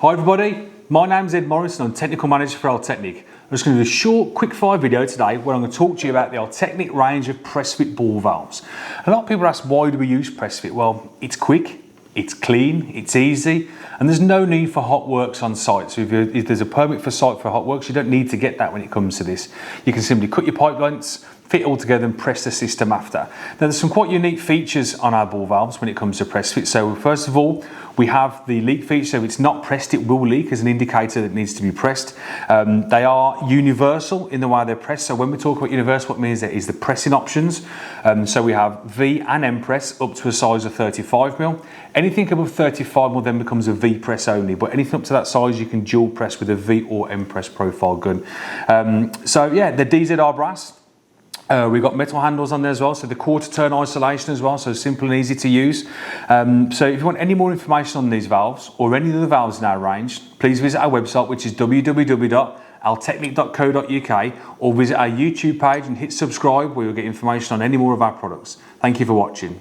Hi everybody, my name's Ed Morris and I'm Technical Manager for Altechnic. I'm just going to do a short, quick fire video today where I'm going to talk to you about the Altechnic range of press fit ball valves. A lot of people ask, why do we use press fit? Well, it's quick, it's clean, it's easy, and there's no need for hot works on site. So if there's a permit for site for hot works, you don't need to get that when it comes to this. You can simply cut your pipe lengths, fit it all together and press the system after. Now there's some quite unique features on our ball valves when it comes to press fit. So first of all, we have the leak feature. So if it's not pressed, it will leak as an indicator that it needs to be pressed. They are universal in the way they're pressed. So when we talk about universal, what it means there is the pressing options. So we have V and M press up to a size of 35mm. Anything above 35mm then becomes a V press only, but anything up to that size you can dual press with a V or M press profile gun. So yeah, the DZR brass. We've got metal handles on there as well, so the quarter turn isolation as well, so simple and easy to use. So if you want any more information on these valves or any of the valves in our range, please visit our website, which is www.altechnic.co.uk, or visit our YouTube page and hit subscribe where you'll get information on any more of our products. Thank you for watching.